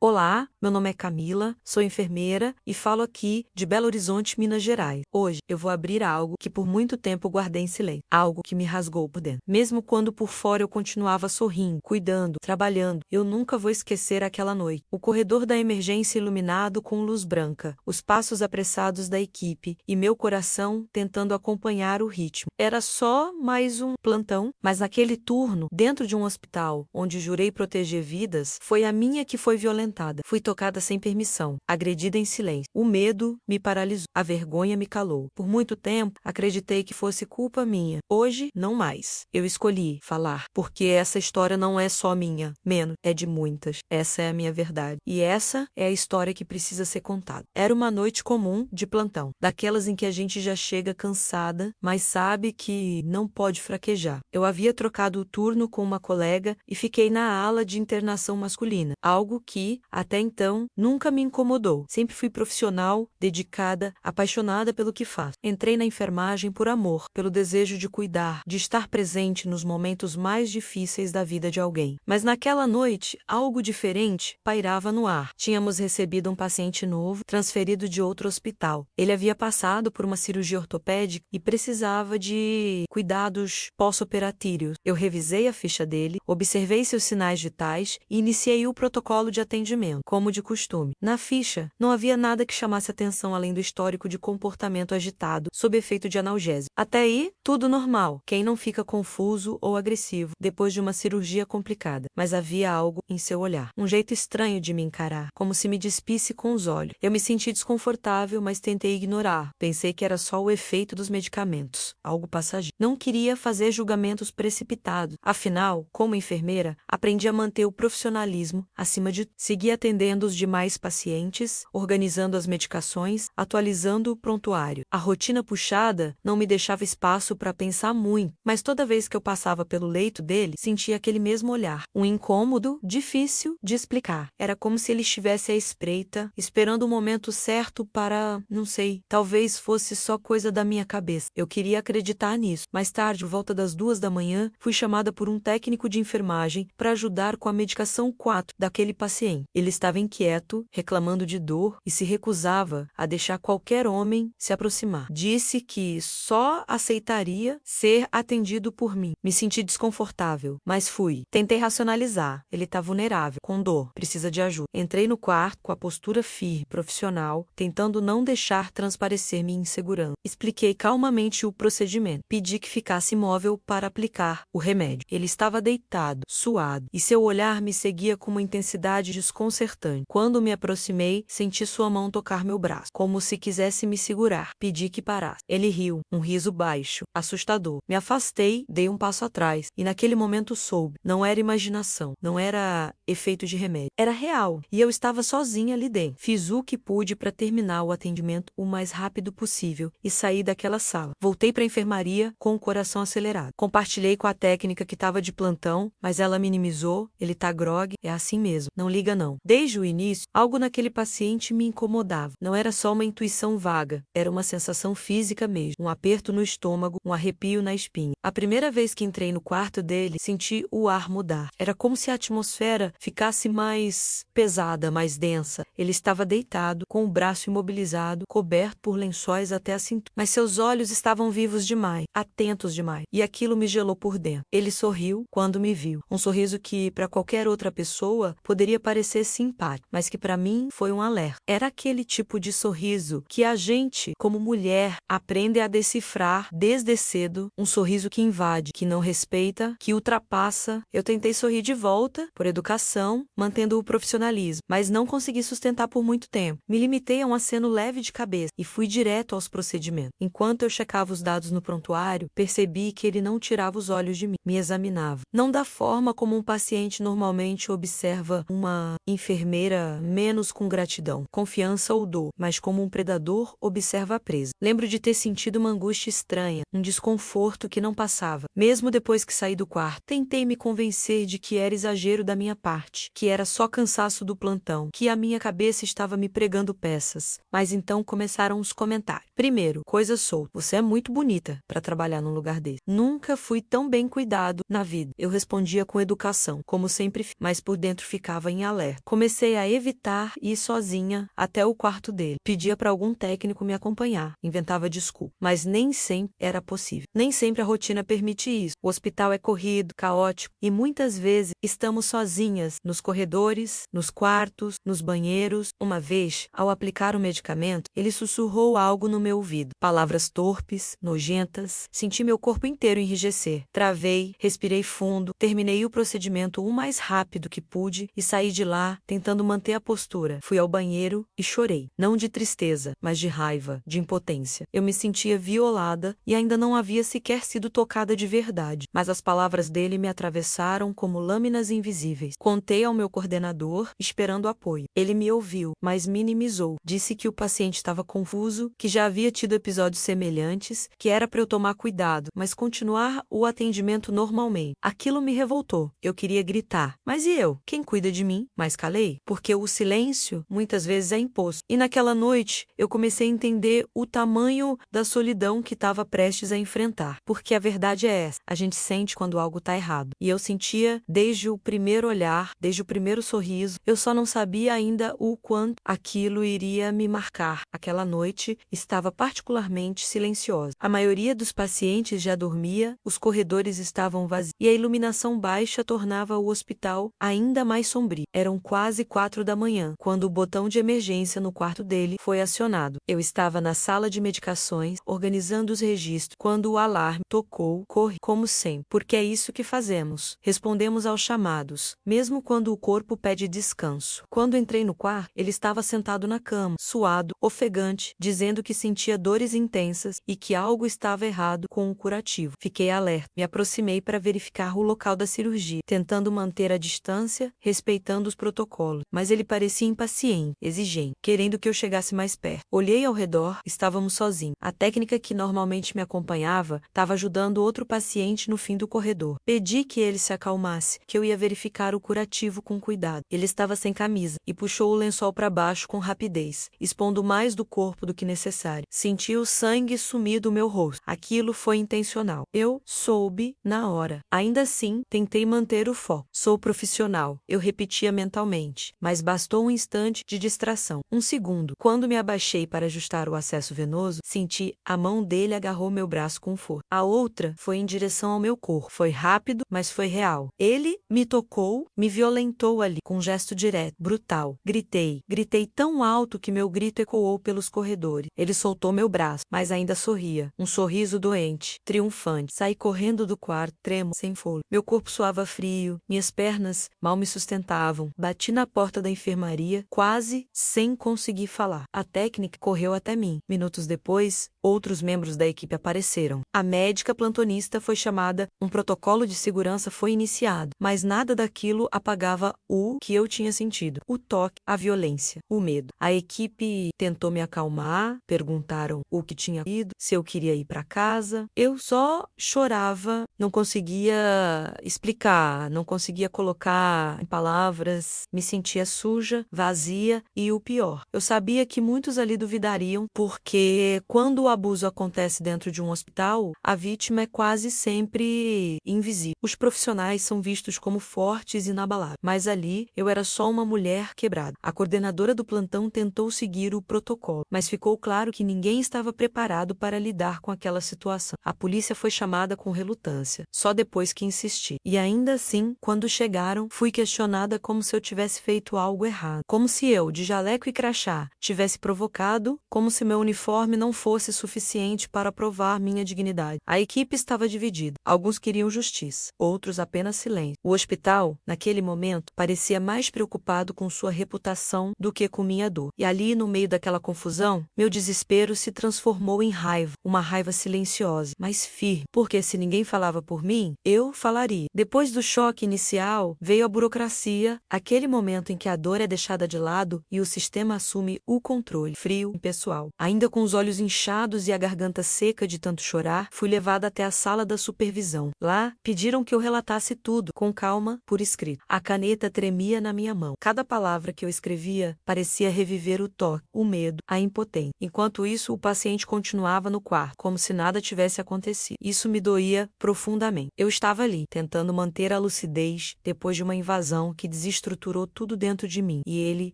Olá, meu nome é Camila, sou enfermeira e falo aqui de Belo Horizonte, Minas Gerais. Hoje eu vou abrir algo que por muito tempo guardei em silêncio, algo que me rasgou por dentro. Mesmo quando por fora eu continuava sorrindo, cuidando, trabalhando, eu nunca vou esquecer aquela noite. O corredor da emergência iluminado com luz branca, os passos apressados da equipe e meu coração tentando acompanhar o ritmo. Era só mais um plantão, mas naquele turno, dentro de um hospital, onde jurei proteger vidas, foi a minha que foi violentada. Fui tocada sem permissão, agredida em silêncio. O medo me paralisou, a vergonha me calou. Por muito tempo, acreditei que fosse culpa minha. Hoje, não mais. Eu escolhi falar, porque essa história não é só minha, menos, é de muitas. Essa é a minha verdade. E essa é a história que precisa ser contada. Era uma noite comum de plantão, daquelas em que a gente já chega cansada, mas sabe que não pode fraquejar. Eu havia trocado o turno com uma colega e fiquei na ala de internação masculina, algo que, até então, nunca me incomodou. Sempre fui profissional, dedicada, apaixonada pelo que faço. Entrei na enfermagem por amor, pelo desejo de cuidar, de estar presente nos momentos mais difíceis da vida de alguém. Mas naquela noite, algo diferente pairava no ar. Tínhamos recebido um paciente novo, transferido de outro hospital. Ele havia passado por uma cirurgia ortopédica e precisava de cuidados pós-operatórios. Eu revisei a ficha dele, observei seus sinais vitais e iniciei o protocolo de atendimento, como de costume. Na ficha, não havia nada que chamasse atenção além do histórico de comportamento agitado, sob efeito de analgésico. Até aí, tudo normal. Quem não fica confuso ou agressivo depois de uma cirurgia complicada? Mas havia algo em seu olhar. Um jeito estranho de me encarar, como se me despisse com os olhos. Eu me senti desconfortável, mas tentei ignorar. Pensei que era só o efeito dos medicamentos, algo passageiro. Não queria fazer julgamentos precipitados. Afinal, como enfermeira, aprendi a manter o profissionalismo acima de tudo. Segui atendendo os demais pacientes, organizando as medicações, atualizando o prontuário. A rotina puxada não me deixava espaço para pensar muito, mas toda vez que eu passava pelo leito dele, sentia aquele mesmo olhar. Um incômodo, difícil de explicar. Era como se ele estivesse à espreita, esperando o momento certo para, não sei, talvez fosse só coisa da minha cabeça. Eu queria acreditar nisso. Mais tarde, por volta das 2 da manhã, fui chamada por um técnico de enfermagem para ajudar com a medicação 4 daquele paciente. Ele estava inquieto, reclamando de dor e se recusava a deixar qualquer homem se aproximar. Disse que só aceitaria ser atendido por mim. Me senti desconfortável, mas fui. Tentei racionalizar. Ele está vulnerável, com dor, precisa de ajuda. Entrei no quarto com a postura firme, profissional, tentando não deixar transparecer minha insegurança. Expliquei calmamente o procedimento. Pedi que ficasse imóvel para aplicar o remédio. Ele estava deitado, suado, e seu olhar me seguia com uma intensidade desconcertante. Quando me aproximei, senti sua mão tocar meu braço, como se quisesse me segurar. Pedi que parasse. Ele riu, um riso baixo, assustador. Me afastei, dei um passo atrás, e naquele momento soube. Não era imaginação, não era efeito de remédio. Era real, e eu estava sozinha ali dentro. Fiz o que pude para terminar o atendimento o mais rápido possível e saí daquela sala. Voltei para a enfermaria com o coração acelerado. Compartilhei com a técnica que estava de plantão, mas ela minimizou. Ele tá grogue, é assim mesmo. Não liga não. Desde o início, algo naquele paciente me incomodava. Não era só uma intuição vaga, era uma sensação física mesmo. Um aperto no estômago, um arrepio na espinha. A primeira vez que entrei no quarto dele, senti o ar mudar. Era como se a atmosfera ficasse mais pesada, mais densa. Ele estava deitado, com o braço imobilizado, coberto por lençóis até a cintura. Mas seus olhos estavam vivos demais, atentos demais. E aquilo me gelou por dentro. Ele sorriu quando me viu. Um sorriso que, para qualquer outra pessoa, poderia parecer simpático, mas que para mim foi um alerta. Era aquele tipo de sorriso que a gente, como mulher, aprende a decifrar desde cedo. Um sorriso que invade, que não respeita, que ultrapassa. Eu tentei sorrir de volta, por educação, mantendo o profissionalismo, mas não consegui sustentar por muito tempo. Me limitei a um aceno leve de cabeça e fui direto aos procedimentos. Enquanto eu checava os dados no prontuário, percebi que ele não tirava os olhos de mim, me examinava. Não da forma como um paciente normalmente observa uma enfermeira menos com gratidão, confiança ou dor, mas como um predador observa a presa. Lembro de ter sentido uma angústia estranha, um desconforto que não passava. Mesmo depois que saí do quarto, tentei me convencer de que era exagero da minha parte, que era só cansaço do plantão, que a minha cabeça estava me pregando peças. Mas então começaram os comentários. Primeiro, coisa solta. Você é muito bonita para trabalhar num lugar desse. Nunca fui tão bem cuidado na vida. Eu respondia com educação, como sempre, mas por dentro ficava em alerta. alerta. Comecei a evitar ir sozinha até o quarto dele. Pedia para algum técnico me acompanhar. Inventava desculpa. Mas nem sempre era possível. Nem sempre a rotina permite isso. O hospital é corrido, caótico e muitas vezes estamos sozinhas nos corredores, nos quartos, nos banheiros. Uma vez, ao aplicar o medicamento, ele sussurrou algo no meu ouvido. Palavras torpes, nojentas. Senti meu corpo inteiro enrijecer. Travei, respirei fundo, terminei o procedimento o mais rápido que pude e saí de lá, tentando manter a postura. Fui ao banheiro e chorei. Não de tristeza, mas de raiva, de impotência. Eu me sentia violada e ainda não havia sequer sido tocada de verdade. Mas as palavras dele me atravessaram como lâminas invisíveis. Contei ao meu coordenador, esperando apoio. Ele me ouviu, mas minimizou. Disse que o paciente estava confuso, que já havia tido episódios semelhantes, que era para eu tomar cuidado, mas continuar o atendimento normalmente. Aquilo me revoltou. Eu queria gritar. Mas e eu? Quem cuida de mim? Mas calei, porque o silêncio muitas vezes é imposto. E naquela noite, eu comecei a entender o tamanho da solidão que estava prestes a enfrentar. Porque a verdade é essa. A gente sente quando algo está errado. E eu sentia desde o primeiro olhar, desde o primeiro sorriso. Eu só não sabia ainda o quanto aquilo iria me marcar. Aquela noite estava particularmente silenciosa. A maioria dos pacientes já dormia, os corredores estavam vazios e a iluminação baixa tornava o hospital ainda mais sombrio. Eram quase 4 da manhã, quando o botão de emergência no quarto dele foi acionado. Eu estava na sala de medicações, organizando os registros. Quando o alarme tocou, corri, como sempre, porque é isso que fazemos. Respondemos aos chamados, mesmo quando o corpo pede descanso. Quando entrei no quarto, ele estava sentado na cama, suado, ofegante, dizendo que sentia dores intensas e que algo estava errado com o curativo. Fiquei alerta. Me aproximei para verificar o local da cirurgia, tentando manter a distância, respeitando os protocolos. Mas ele parecia impaciente, exigente, querendo que eu chegasse mais perto. Olhei ao redor, estávamos sozinhos. A técnica que normalmente me acompanhava estava ajudando outro paciente no fim do corredor. Pedi que ele se acalmasse, que eu ia verificar o curativo com cuidado. Ele estava sem camisa e puxou o lençol para baixo com rapidez, expondo mais do corpo do que necessário. Senti o sangue sumir do meu rosto. Aquilo foi intencional. Eu soube na hora. Ainda assim, tentei manter o foco. Sou profissional, eu repetia mentalmente, mas bastou um instante de distração. Um segundo. Quando me abaixei para ajustar o acesso venoso, senti a mão dele agarrou meu braço com força. A outra foi em direção ao meu corpo. Foi rápido, mas foi real. Ele me tocou, me violentou ali, com um gesto direto, brutal. Gritei. Gritei tão alto que meu grito ecoou pelos corredores. Ele soltou meu braço, mas ainda sorria. Um sorriso doente, triunfante. Saí correndo do quarto, tremo, sem fôlego. Meu corpo suava frio, minhas pernas mal me sustentavam. Bati na porta da enfermaria, quase sem conseguir falar. A técnica correu até mim. Minutos depois, outros membros da equipe apareceram. A médica plantonista foi chamada, um protocolo de segurança foi iniciado, mas nada daquilo apagava o que eu tinha sentido. O toque, a violência, o medo. A equipe tentou me acalmar, perguntaram o que tinha ido, se eu queria ir para casa. Eu só chorava, não conseguia explicar, não conseguia colocar em palavras, me sentia suja, vazia e o pior. Eu sabia que muitos ali duvidariam, porque quando o abuso acontece dentro de um hospital, a vítima é quase sempre invisível. Os profissionais são vistos como fortes e inabaláveis, mas ali eu era só uma mulher quebrada. A coordenadora do plantão tentou seguir o protocolo, mas ficou claro que ninguém estava preparado para lidar com aquela situação. A polícia foi chamada com relutância, só depois que insisti. E ainda assim, quando chegaram, fui questionada como se eu tivesse feito algo errado. Como se eu, de jaleco e crachá, tivesse provocado, como se meu uniforme não fosse suficiente para provar minha dignidade. A equipe estava dividida. Alguns queriam justiça, outros apenas silêncio. O hospital, naquele momento, parecia mais preocupado com sua reputação do que com minha dor. E ali, no meio daquela confusão, meu desespero se transformou em raiva, uma raiva silenciosa, mas firme, porque se ninguém falava por mim, eu falaria. Depois do choque inicial, veio a burocracia, aquele momento em que a dor é deixada de lado e o sistema assume o controle, frio e pessoal. Ainda com os olhos inchados e a garganta seca de tanto chorar, fui levada até a sala da supervisão. Lá, pediram que eu relatasse tudo, com calma, por escrito. A caneta tremia na minha mão. Cada palavra que eu escrevia parecia reviver o toque, o medo, a impotência. Enquanto isso, o paciente continuava no quarto, como se nada tivesse acontecido. Isso me doía profundamente. Eu estava ali, tentando manter a lucidez depois de uma invasão que desestruturou estruturou tudo dentro de mim, e ele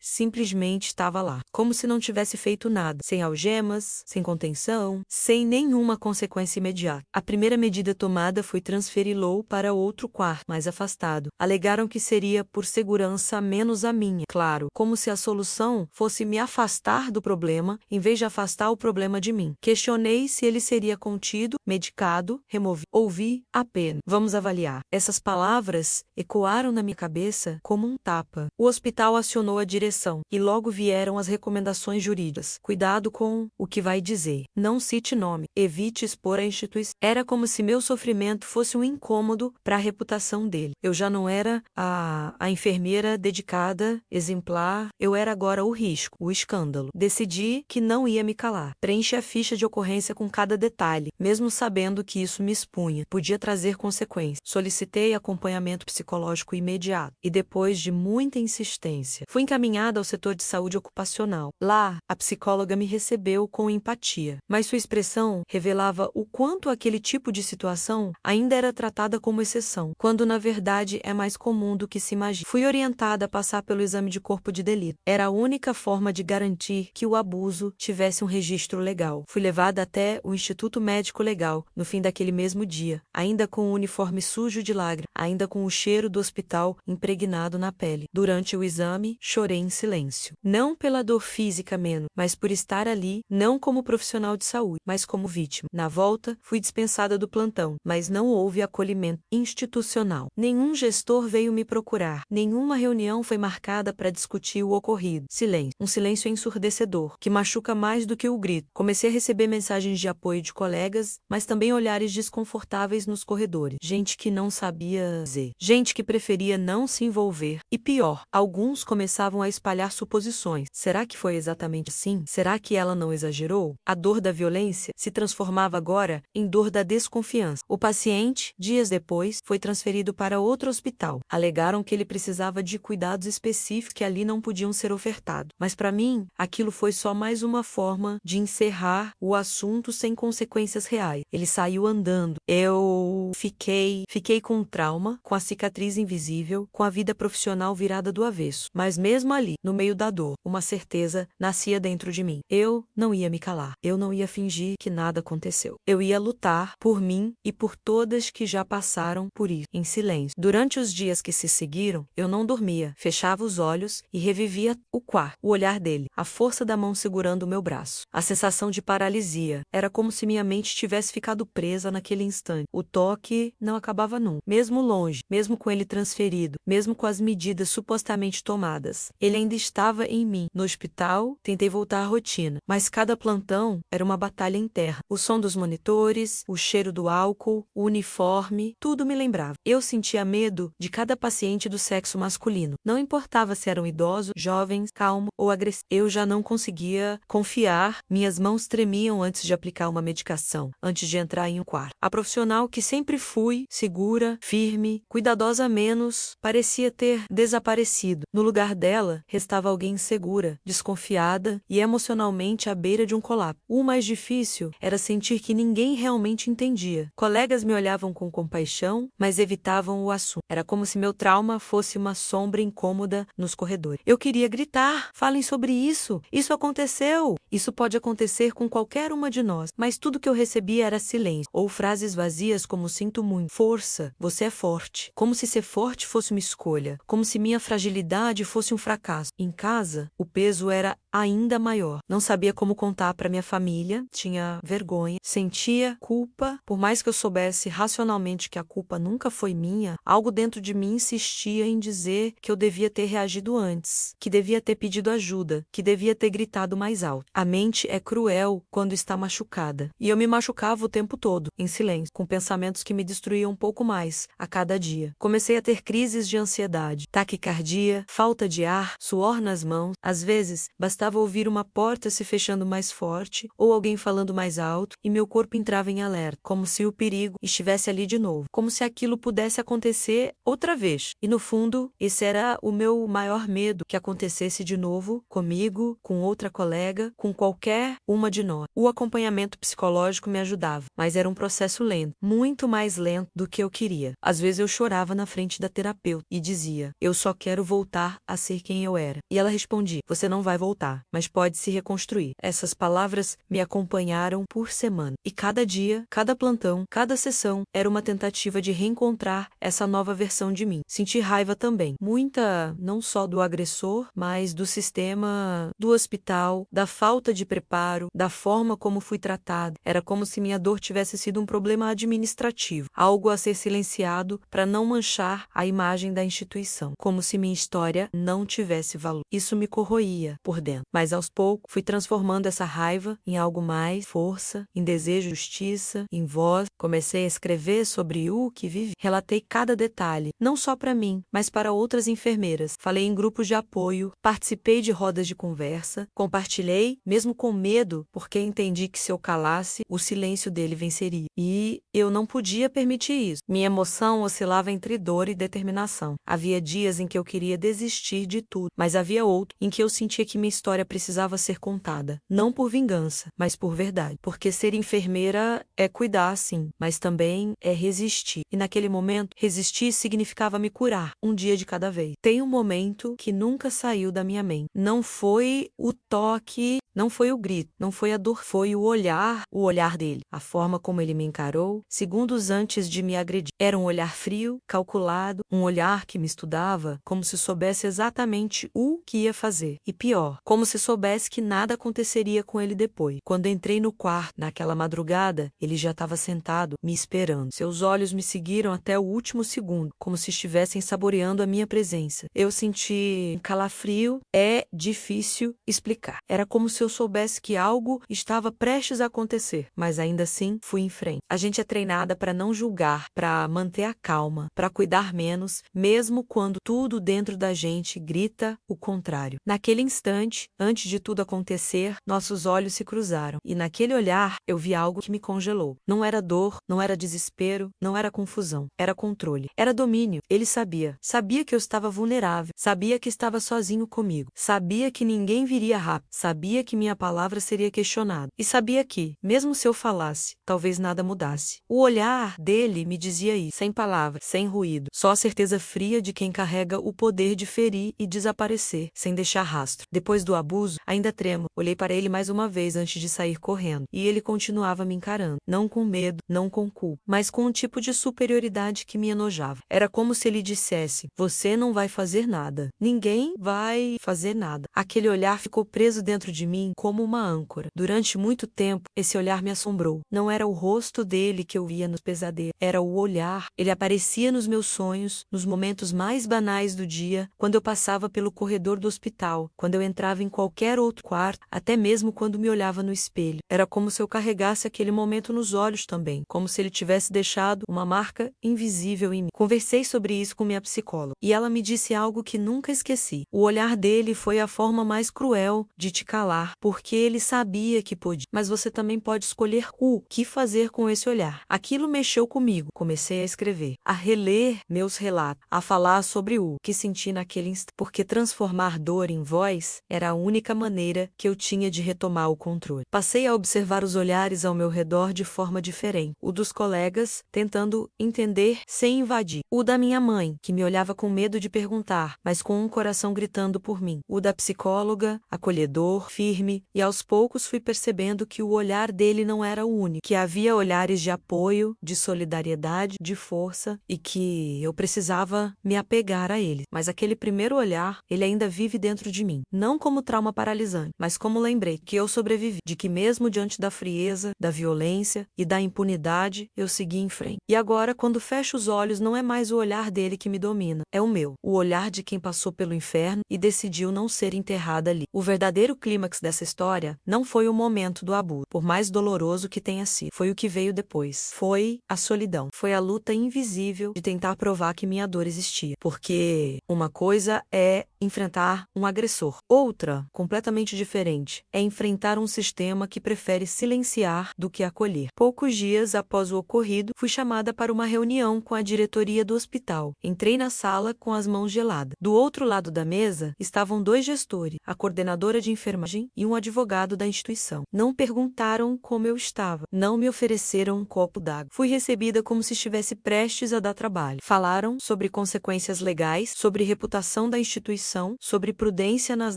simplesmente estava lá, como se não tivesse feito nada, sem algemas, sem contenção, sem nenhuma consequência imediata. A primeira medida tomada foi transferi-lo para outro quarto, mais afastado. Alegaram que seria por segurança menos a minha, claro, como se a solução fosse me afastar do problema, em vez de afastar o problema de mim. Questionei se ele seria contido, medicado, removido. Ouvi apenas. Vamos avaliar. Essas palavras ecoaram na minha cabeça como um tapa. O hospital acionou a direção, e logo vieram as recomendações jurídicas. Cuidado com o que vai dizer. Não cite nome. Evite expor a instituição. Era como se meu sofrimento fosse um incômodo para a reputação dele. Eu já não era a enfermeira dedicada, exemplar. Eu era agora o risco, o escândalo. Decidi que não ia me calar. Preenchi a ficha de ocorrência com cada detalhe, mesmo sabendo que isso me expunha. Podia trazer consequências. Solicitei acompanhamento psicológico imediato. E depois de muita insistência, fui encaminhada ao setor de saúde ocupacional. Lá, a psicóloga me recebeu com empatia, mas sua expressão revelava o quanto aquele tipo de situação ainda era tratada como exceção, quando na verdade é mais comum do que se imagina. Fui orientada a passar pelo exame de corpo de delito. Era a única forma de garantir que o abuso tivesse um registro legal. Fui levada até o Instituto Médico Legal no fim daquele mesmo dia, ainda com o uniforme sujo de lágrimas, ainda com o cheiro do hospital impregnado na pele. Durante o exame, chorei em silêncio. Não pela dor física menos, mas por estar ali, não como profissional de saúde, mas como vítima. Na volta, fui dispensada do plantão, mas não houve acolhimento institucional. Nenhum gestor veio me procurar. Nenhuma reunião foi marcada para discutir o ocorrido. Silêncio. Um silêncio ensurdecedor, que machuca mais do que o grito. Comecei a receber mensagens de apoio de colegas, mas também olhares desconfortáveis nos corredores. Gente que não sabia dizer. Gente que preferia não se envolver. E pior, alguns começavam a espalhar suposições. Será que foi exatamente assim? Será que ela não exagerou? A dor da violência se transformava agora em dor da desconfiança. O paciente, dias depois, foi transferido para outro hospital. Alegaram que ele precisava de cuidados específicos que ali não podiam ser ofertados. Mas para mim, aquilo foi só mais uma forma de encerrar o assunto sem consequências reais. Ele saiu andando. Eu fiquei com um trauma, com a cicatriz invisível, com a vida profissional virada do avesso. Mas mesmo ali, no meio da dor, uma certeza nascia dentro de mim. Eu não ia me calar. Eu não ia fingir que nada aconteceu. Eu ia lutar por mim e por todas que já passaram por isso, em silêncio. Durante os dias que se seguiram, eu não dormia. Fechava os olhos e revivia o quarto, o olhar dele, a força da mão segurando o meu braço. A sensação de paralisia. Era como se minha mente tivesse ficado presa naquele instante. O toque não acabava nunca. Mesmo longe, mesmo com ele transferido, mesmo com as medidas supostamente tomadas. Ele ainda estava em mim. No hospital, tentei voltar à rotina, mas cada plantão era uma batalha interna. O som dos monitores, o cheiro do álcool, o uniforme, tudo me lembrava. Eu sentia medo de cada paciente do sexo masculino. Não importava se eram idosos, jovens, calmos ou agressivos. Eu já não conseguia confiar, minhas mãos tremiam antes de aplicar uma medicação, antes de entrar em um quarto. A profissional que sempre fui, segura, firme, cuidadosa menos, parecia ter desaparecido. No lugar dela, restava alguém insegura, desconfiada e emocionalmente à beira de um colapso. O mais difícil era sentir que ninguém realmente entendia. Colegas me olhavam com compaixão, mas evitavam o assunto. Era como se meu trauma fosse uma sombra incômoda nos corredores. Eu queria gritar: falem sobre isso! Isso aconteceu! Isso pode acontecer com qualquer uma de nós. Mas tudo que eu recebia era silêncio, ou frases vazias como sinto muito, força, você é forte. Como se ser forte fosse uma escolha, como se minha fragilidade fosse um fracasso. Em casa, o peso era ainda maior. Não sabia como contar para minha família, tinha vergonha, sentia culpa, por mais que eu soubesse racionalmente que a culpa nunca foi minha, algo dentro de mim insistia em dizer que eu devia ter reagido antes, que devia ter pedido ajuda, que devia ter gritado mais alto. A mente é cruel quando está machucada, e eu me machucava o tempo todo, em silêncio, com pensamentos que me destruíam um pouco mais a cada dia. Comecei a ter crises de ansiedade, taquicardia, falta de ar, suor nas mãos. Às vezes, bastava ouvir uma porta se fechando mais forte ou alguém falando mais alto e meu corpo entrava em alerta, como se o perigo estivesse ali de novo, como se aquilo pudesse acontecer outra vez. E no fundo, esse era o meu maior medo, que acontecesse de novo comigo, com outra colega, com qualquer uma de nós. O acompanhamento psicológico me ajudava, mas era um processo lento, muito mais lento do que eu queria. Às vezes eu chorava na frente da terapeuta e dizia: eu Eu só quero voltar a ser quem eu era. E ela respondia: você não vai voltar, mas pode se reconstruir. Essas palavras me acompanharam por semana. E cada dia, cada plantão, cada sessão era uma tentativa de reencontrar essa nova versão de mim. Senti raiva também. Muita, não só do agressor, mas do sistema, do hospital, da falta de preparo, da forma como fui tratada. Era como se minha dor tivesse sido um problema administrativo, algo a ser silenciado para não manchar a imagem da instituição, como se minha história não tivesse valor. Isso me corroía por dentro, mas aos poucos fui transformando essa raiva em algo mais, força, em desejo de justiça, em voz. Comecei a escrever sobre o que vivi. Relatei cada detalhe, não só para mim, mas para outras enfermeiras. Falei em grupos de apoio, participei de rodas de conversa, compartilhei, mesmo com medo, porque entendi que se eu calasse, o silêncio dele venceria. E eu não podia permitir isso. Minha emoção oscilava entre dor e determinação. Havia dias em que eu queria desistir de tudo, mas havia outro em que eu sentia que minha história precisava ser contada, não por vingança, mas por verdade. Porque ser enfermeira é cuidar, sim, mas também é resistir. E naquele momento, resistir significava me curar, um dia de cada vez. Tem um momento que nunca saiu da minha mente. Não foi o toque, não foi o grito, não foi a dor, foi o olhar dele, a forma como ele me encarou, segundos antes de me agredir. Era um olhar frio, calculado, um olhar que me estudava, como se soubesse exatamente o que ia fazer. E pior, como se soubesse que nada aconteceria com ele depois. Quando entrei no quarto, naquela madrugada, ele já estava sentado, me esperando. Seus olhos me seguiram até o último segundo, como se estivessem saboreando a minha presença. Eu senti um calafrio, é difícil explicar. Era como se eu soubesse que algo estava prestes a acontecer, mas ainda assim fui em frente. A gente é treinada para não julgar, para manter a calma, para cuidar menos, mesmo quando tudo dentro da gente grita o contrário. Naquele instante, antes de tudo acontecer, nossos olhos se cruzaram e naquele olhar eu vi algo que me congelou. Não era dor, não era desespero, não era confusão, era controle, era domínio. Ele sabia que eu estava vulnerável, sabia que estava sozinho comigo, sabia que ninguém viria rápido, sabia que minha palavra seria questionada e sabia que, mesmo se eu falasse, talvez nada mudasse. O olhar dele me dizia isso, sem palavras, sem ruído, só a certeza fria de quem carrega o poder de ferir e desaparecer, sem deixar rastro. Depois do abuso, ainda tremo, olhei para ele mais uma vez antes de sair correndo, e ele continuava me encarando, não com medo, não com culpa, mas com um tipo de superioridade que me enojava. Era como se ele dissesse: você não vai fazer nada, ninguém vai fazer nada. Aquele olhar ficou preso dentro de mim como uma âncora. Durante muito tempo, esse olhar me assombrou. Não era o rosto dele que eu via nos pesadelos, era o olhar. Ele aparecia nos meus sonhos, nos momentos mais banais do dia, quando eu passava pelo corredor do hospital, quando eu entrava em qualquer outro quarto, até mesmo quando me olhava no espelho. Era como se eu carregasse aquele momento nos olhos também, como se ele tivesse deixado uma marca invisível em mim. Conversei sobre isso com minha psicóloga, e ela me disse algo que nunca esqueci. O olhar dele foi a forma mais cruel de te calar, porque ele sabia que podia, mas você também pode escolher o que fazer com esse olhar. Aquilo mexeu comigo. Comecei a escrever, a reler meus relatos, a falar sobre o que senti naquele instante, porque transformar dor em voz era a única maneira que eu tinha de retomar o controle. Passei a observar os olhares ao meu redor de forma diferente. O dos colegas, tentando entender sem invadir. O da minha mãe, que me olhava com medo de perguntar, mas com um coração gritando por mim. O da psicóloga, acolhedor, firme, e aos poucos fui percebendo que o olhar dele não era o único, que havia olhares de apoio, de solidariedade, de força, e que eu precisava me apegar a ele. Mas aquele primeiro olhar, ele ainda vive dentro de mim. Não como trauma paralisante, mas como lembrei que eu sobrevivi, de que mesmo diante da frieza, da violência e da impunidade, eu segui em frente. E agora, quando fecho os olhos, não é mais o olhar dele que me domina, é o meu, o olhar de quem passou pelo inferno e decidiu não ser enterrada ali. O verdadeiro clímax dessa história não foi o momento do abuso, por mais doloroso que tenha sido, foi o que veio depois. Foi a solidão, foi a luta invisível de tentar provar que minha dor existia, porque uma coisa é enfrentar um agressor, outra, completamente diferente, é enfrentar um sistema que prefere silenciar do que acolher. Poucos dias após o ocorrido, fui chamada para uma reunião com a diretoria do hospital. Entrei na sala com as mãos geladas. Do outro lado da mesa estavam 2 gestores, a coordenadora de enfermagem e um advogado da instituição. Não perguntaram como eu estava, não me ofereceram um copo d'água. Fui recebida como se estivesse prestes a dar trabalho. Falaram sobre consequências legais legais, sobre reputação da instituição, sobre prudência nas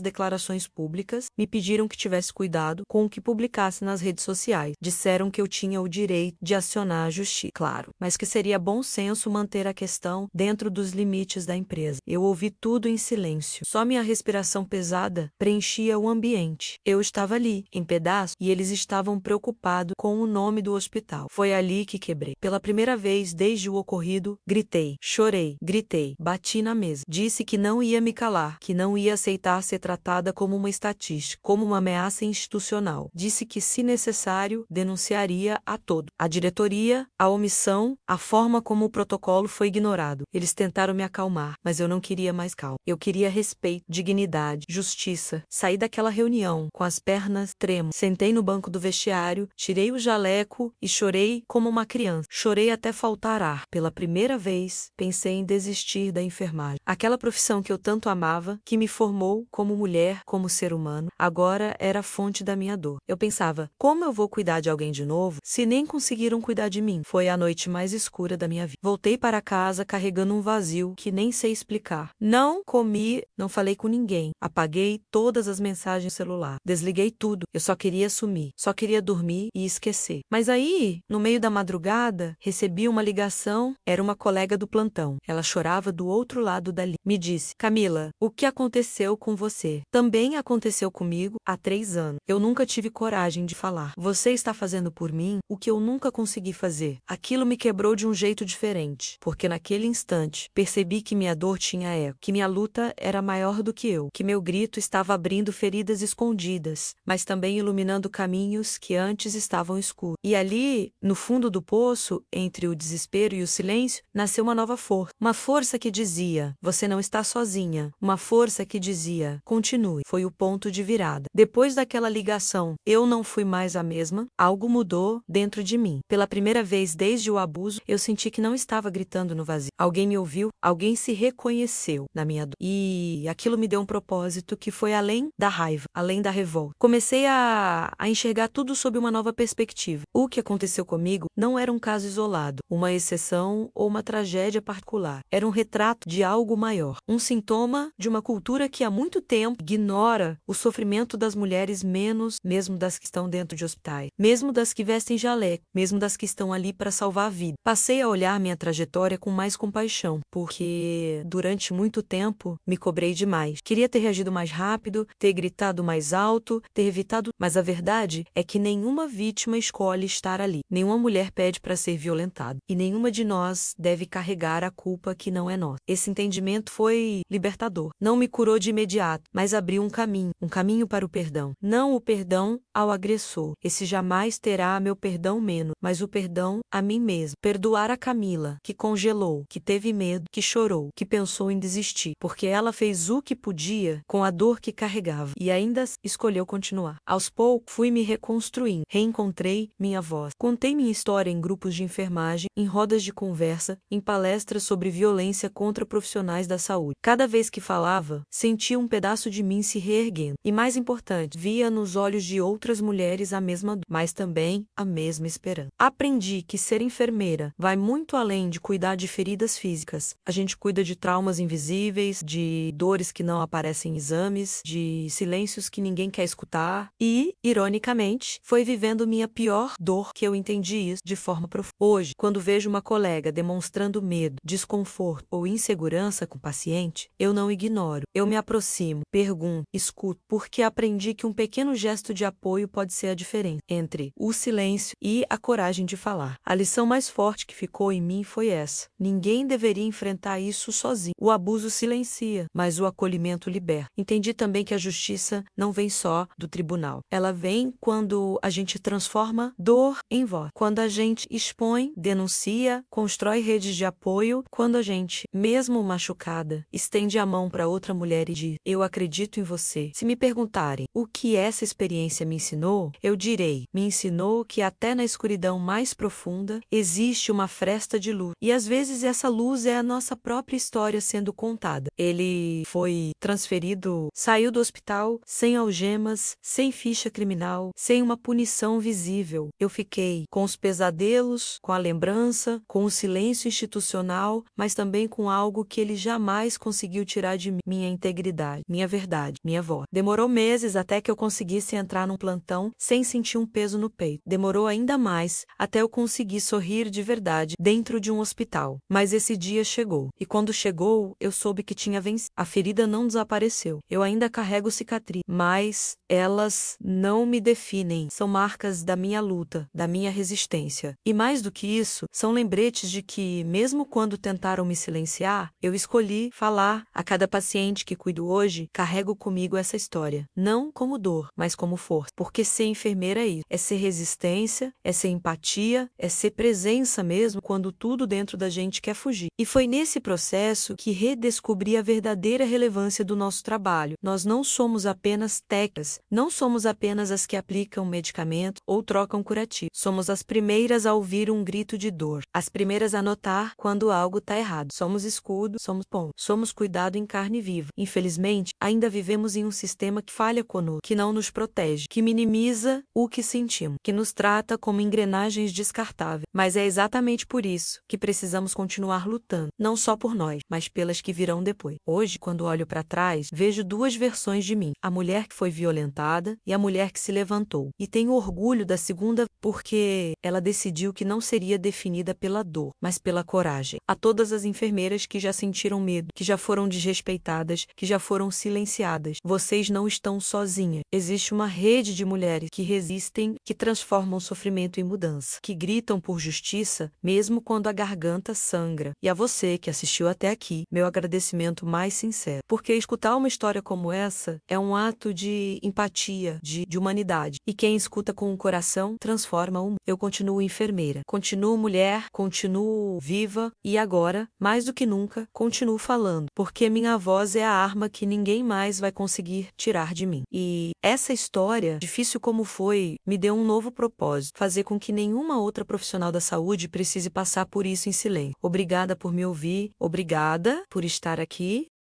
declarações públicas, me pediram que tivesse cuidado com o que publicasse nas redes sociais. Disseram que eu tinha o direito de acionar a justiça, claro, mas que seria bom senso manter a questão dentro dos limites da empresa. Eu ouvi tudo em silêncio. Só minha respiração pesada preenchia o ambiente. Eu estava ali, em pedaços, e eles estavam preocupados com o nome do hospital. Foi ali que quebrei. Pela primeira vez desde o ocorrido, gritei, chorei, gritei, bati na mesa. Disse que não ia me calar, que não ia aceitar ser tratada como uma estatística, como uma ameaça institucional. Disse que, se necessário, denunciaria a todo. A diretoria, a omissão, a forma como o protocolo foi ignorado. Eles tentaram me acalmar, mas eu não queria mais calma. Eu queria respeito, dignidade, justiça. Saí daquela reunião com as pernas trêmulas. Sentei no banco do vestiário, tirei o jaleco e chorei como uma criança. Chorei até faltar ar. Pela primeira vez, pensei em desistir da enfermagem. Aquela profissão que eu tanto amava, que me formou como mulher, como ser humano, agora era a fonte da minha dor. Eu pensava, como eu vou cuidar de alguém de novo, se nem conseguiram cuidar de mim? Foi a noite mais escura da minha vida. Voltei para casa carregando um vazio que nem sei explicar. Não comi, não falei com ninguém. Apaguei todas as mensagens no celular. Desliguei tudo. Eu só queria sumir. Só queria dormir e esquecer. Mas aí, no meio da madrugada, recebi uma ligação. Era uma colega do plantão. Ela chorava do outro lado da linha. Me disse, Camila, o que aconteceu com você? Também aconteceu comigo há 3 anos. Eu nunca tive coragem de falar. Você está fazendo por mim o que eu nunca consegui fazer. Aquilo me quebrou de um jeito diferente, porque naquele instante percebi que minha dor tinha eco, que minha luta era maior do que eu, que meu grito estava abrindo feridas escondidas, mas também iluminando caminhos que antes estavam escuros. E ali, no fundo do poço, entre o desespero e o silêncio, nasceu uma nova força. Uma força que dizia, você não está sozinha. Uma força que dizia, continue. Foi o ponto de virada. Depois daquela ligação, eu não fui mais a mesma. Algo mudou dentro de mim. Pela primeira vez desde o abuso, eu senti que não estava gritando no vazio. Alguém me ouviu, alguém se reconheceu na minha dor. E aquilo me deu um propósito que foi além da raiva, além da revolta. Comecei a enxergar tudo sob uma nova perspectiva. O que aconteceu comigo não era um caso isolado, uma exceção ou uma tragédia particular. Era um retrato de algo maior. Um sintoma de uma cultura que há muito tempo ignora o sofrimento das mulheres, menos mesmo das que estão dentro de hospitais, mesmo das que vestem jaleco, mesmo das que estão ali para salvar a vida. Passei a olhar minha trajetória com mais compaixão, porque durante muito tempo me cobrei demais. Queria ter reagido mais rápido, ter gritado mais alto, ter evitado, mas a verdade é que nenhuma vítima escolhe estar ali. Nenhuma mulher pede para ser violentada e nenhuma de nós deve carregar a culpa que não é nossa. Esse entendimento foi libertador. Não me curou de imediato, mas abriu um caminho para o perdão. Não o perdão ao agressor. Esse jamais terá meu perdão menos, mas o perdão a mim mesmo. Perdoar a Camila, que congelou, que teve medo, que chorou, que pensou em desistir, porque ela fez o que podia com a dor que carregava e ainda escolheu continuar. Aos poucos, fui me reconstruindo, reencontrei minha voz. Contei minha história em grupos de enfermagem, em rodas de conversa, em palestras sobre violência contra profissionais da saúde. Cada vez que falava, sentia um pedaço de mim se reerguendo. E mais importante, via nos olhos de outras mulheres a mesma dor, mas também a mesma esperança. Aprendi que ser enfermeira vai muito além de cuidar de feridas físicas. A gente cuida de traumas invisíveis, de dores que não aparecem em exames, de silêncios que ninguém quer escutar. E, ironicamente, foi vivendo minha pior dor que eu entendi isso de forma profunda. Hoje, quando vejo uma colega demonstrando medo, desconforto ou insegurança com o paciente, eu não ignoro. Eu me aproximo, pergunto, escuto, porque aprendi que um pequeno gesto de apoio pode ser a diferença entre o silêncio e a coragem de falar. A lição mais forte que ficou em mim foi essa. Ninguém deveria enfrentar isso sozinho. O abuso silencia, mas o acolhimento liberta. Entendi também que a justiça não vem só do tribunal. Ela vem quando a gente transforma dor em voz. Quando a gente expõe, denuncia, constrói redes de apoio. Quando a gente, mesmo machucada, estende a mão para outra mulher e diz, eu acredito em você. Se me perguntarem o que essa experiência me ensinou, eu direi, me ensinou que até na escuridão mais profunda existe uma fresta de luz. E às vezes essa luz é a nossa própria história sendo contada. Ele foi transferido, saiu do hospital sem algemas, sem ficha criminal, sem uma punição visível. Eu fiquei com os pesadelos, com a lembrança, com o silêncio institucional, mas também com algo algo que ele jamais conseguiu tirar de mim: minha integridade, minha verdade, minha voz. Demorou meses até que eu conseguisse entrar num plantão sem sentir um peso no peito. Demorou ainda mais até eu conseguir sorrir de verdade dentro de um hospital. Mas esse dia chegou. E quando chegou, eu soube que tinha vencido. A ferida não desapareceu. Eu ainda carrego cicatriz, mas elas não me definem. São marcas da minha luta, da minha resistência. E mais do que isso, são lembretes de que, mesmo quando tentaram me silenciar, eu escolhi falar. A cada paciente que cuido hoje, carrego comigo essa história. Não como dor, mas como força. Porque ser enfermeira é isso. É ser resistência, é ser empatia, é ser presença mesmo quando tudo dentro da gente quer fugir. E foi nesse processo que redescobri a verdadeira relevância do nosso trabalho. Nós não somos apenas técnicas, não somos apenas as que aplicam medicamento ou trocam curativo. Somos as primeiras a ouvir um grito de dor, as primeiras a notar quando algo está errado. Somos escudo, somos ponto, somos cuidado em carne viva. Infelizmente, ainda vivemos em um sistema que falha conosco, que não nos protege, que minimiza o que sentimos, que nos trata como engrenagens descartáveis. Mas é exatamente por isso que precisamos continuar lutando, não só por nós, mas pelas que virão depois. Hoje, quando olho para trás, vejo duas versões de mim: a mulher que foi violentada e a mulher que se levantou. E tenho orgulho da segunda porque ela decidiu que não seria definida pela dor, mas pela coragem. A todas as enfermeiras que já sentiram medo, que já foram desrespeitadas, que já foram silenciadas, vocês não estão sozinhas. Existe uma rede de mulheres que resistem, que transformam sofrimento em mudança, que gritam por justiça mesmo quando a garganta sangra. E a você que assistiu até aqui, meu agradecimento mais sincero, porque escutar uma história como essa é um ato de empatia, de humanidade. E quem escuta com o coração transforma o mundo. Eu continuo enfermeira, continuo mulher, continuo viva e agora, mais do que nunca, continuo falando, porque minha voz é a arma que ninguém mais vai conseguir tirar de mim. E essa história, difícil como foi, me deu um novo propósito: fazer com que nenhuma outra profissional da saúde precise passar por isso em silêncio. Obrigada por me ouvir, obrigada por estar aqui